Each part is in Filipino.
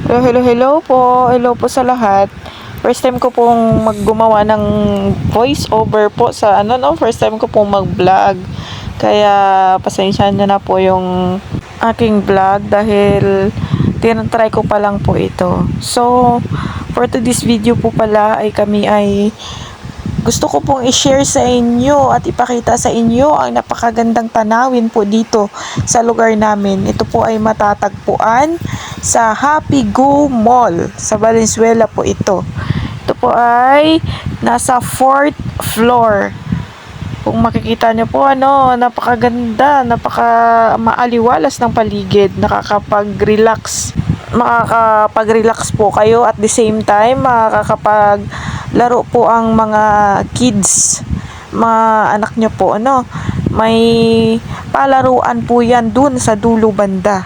Hello, hello, hello po. Hello po sa lahat. First time ko pong maggumawa ng voice over po sa first time ko pong mag-vlog. Kaya pasensyahan niyo na po yung aking vlog dahil tinatry ko pa lang po ito. So, for today's video po pala ay kami ay gusto ko pong i-share sa inyo at ipakita sa inyo ang napakagandang tanawin po dito sa lugar namin. Ito po ay matatagpuan sa Happy Go Mall sa Valenzuela po ito. Ito po ay nasa 4th floor. Kung makikita nyo po, napakaganda, maaliwalas ng paligid, makakapag-relax po kayo at the same time makakapaglaro po ang mga kids, mga anak nyo po, may palaruan po yan dun sa dulo banda.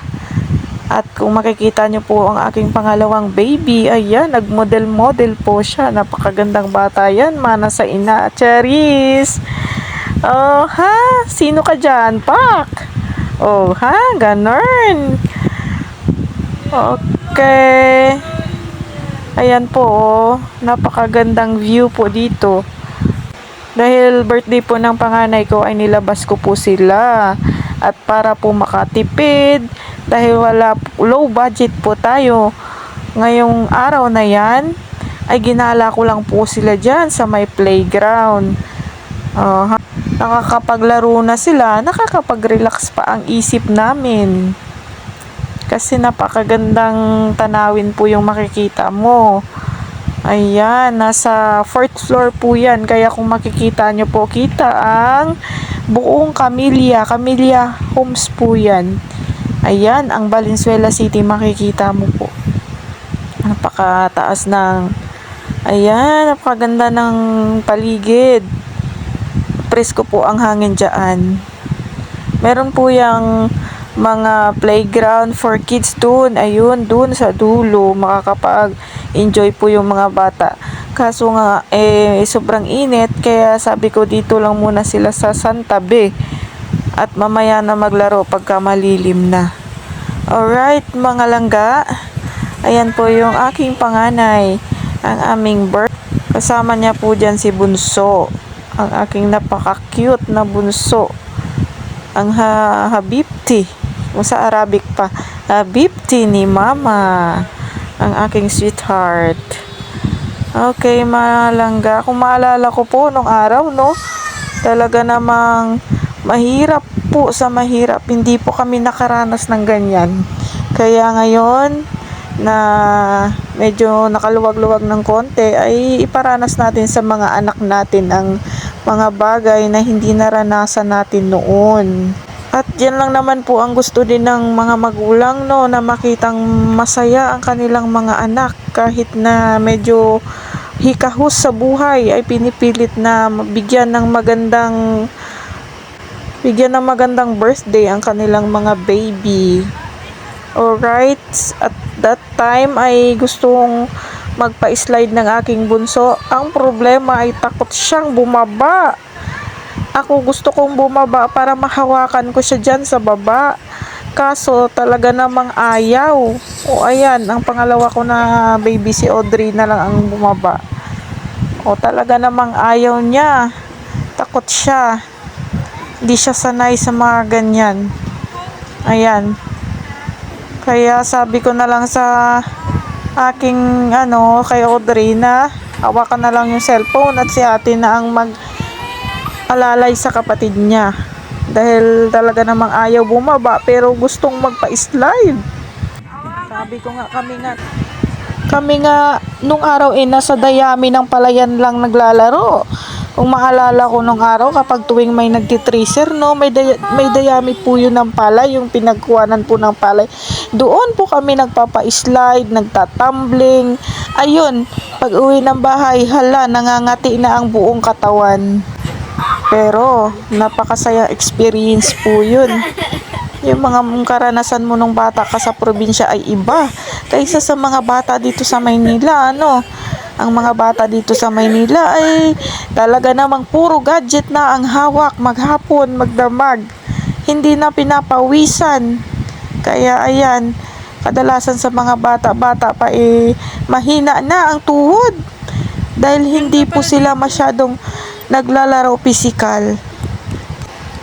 At kung makikita nyo po ang aking pangalawang baby, ayan, nagmodel-model po siya. Napakagandang bata yan, mana sa ina. Charis! Oh, ha? Sino ka dyan? Pak! Oh, ha? Ganon. Okay. Ayan po, oh. Napakagandang view po dito. Dahil birthday po ng panganay ko ay nilabas ko po sila. At para po makatipid, dahil low budget po tayo ngayong araw na yan, ay ginala ko lang po sila dyan sa may playground. Nakakapaglaro na sila, nakakapag-relax pa ang isip namin. Kasi napakagandang tanawin po yung makikita mo. Ayan, nasa 4th floor po yan. Kaya kung makikita nyo po, kita ang buong Camellia Homes po yan. Ayan, ang Valenzuela City makikita mo po. Napakataas ayan, napakaganda ng paligid. Presko po ang hangin dyan. Meron po yung mga playground for kids dun. Ayun, dun sa dulo. Makakapag-enjoy po yung mga bata. Kaso nga, sobrang init. Kaya sabi ko dito lang muna sila sa Santabe. At mamaya na maglaro pagka malilim na. Alright, mga langga. Ayan po yung aking panganay. Ang aming birth. Kasama niya po dyan si Bunso. Ang aking napaka-cute na bunso. Ang Habibti. Kung sa Arabic pa. Habibti ni Mama. Ang aking sweetheart. Okay, mga langga. Kung maalala ko po nung araw, talaga namang mahirap po sa mahirap. Hindi po kami nakaranas ng ganyan. Kaya ngayon na medyo nakaluwag-luwag ng konti, ay iparanas natin sa mga anak natin ang mga bagay na hindi naranasan natin noon. At yan lang naman po ang gusto din ng mga magulang, na makitang masaya ang kanilang mga anak kahit na medyo hikahos sa buhay, ay pinipilit na bigyan ng magandang birthday ang kanilang mga baby. Alright, at that time ay gustong magpa-slide ng aking bunso. Ang problema ay takot siyang bumaba. Ako gusto kong bumaba para mahawakan ko siya dyan sa baba. Kaso talaga namang ayaw. O ayan, ang pangalawa ko na baby, si Audrey na lang ang bumaba. O talaga namang ayaw niya. Takot siya. Hindi siya sanay sa mga ganyan. Ayan. Kaya sabi ko na lang sa aking kay Audrey na hawakan na lang yung cellphone at si ate na ang mag-alalay sa kapatid niya. Dahil talaga namang ayaw bumaba pero gustong magpa-slide. Sabi ko nga, kami nga nung araw nasa dayami ng palayan lang naglalaro. Kung maalala ko nung araw, kapag tuwing may nagtitracer, may dayami po yun ng palay, yung pinagkuhanan po ng palay. Doon po kami nagpapa-slide, nagtatumbling. Ayun, pag uwi ng bahay, nangangati na ang buong katawan. Pero, napakasaya experience po yun. Yung mga karanasan mo nung bata ka sa probinsya ay iba. Kaysa sa mga bata dito sa Maynila, Ang mga bata dito sa Maynila ay talaga namang puro gadget na ang hawak, maghapon, magdamag. Hindi na pinapawisan. Kaya ayan, Kadalasan sa mga bata-bata pa mahina na ang tuhod dahil hindi po sila masyadong naglalaro pisikal.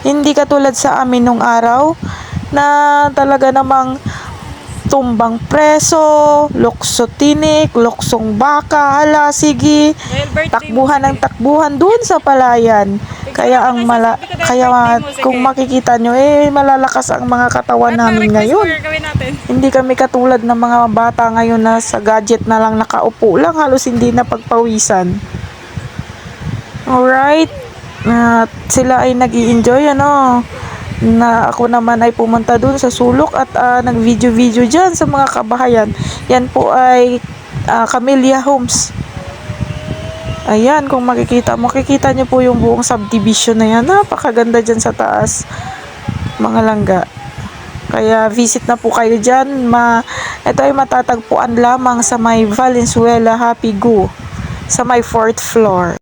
Hindi katulad sa amin nung araw na talaga namang tumbang preso, lokso tinik, loksong baka, hala, sige, takbuhan ng takbuhan dun sa palayan. Kaya kung makikita nyo, malalakas ang mga katawan namin ngayon. Hindi kami katulad ng mga bata ngayon na sa gadget na lang nakaupo lang, halos hindi na pagpawisan. Alright, sila ay nag-i-enjoy, na ako naman ay pumunta dun sa sulok at nag-video dyan sa mga kabahayan. Yan po ay Camellia Homes. Ayan, kung makikita nyo po yung buong subdivision na yan. Napakaganda dyan sa taas, mga langga. Kaya visit na po kayo dyan. Ito ay matatagpuan lamang sa may Valenzuela Happy Go, sa may 4th floor.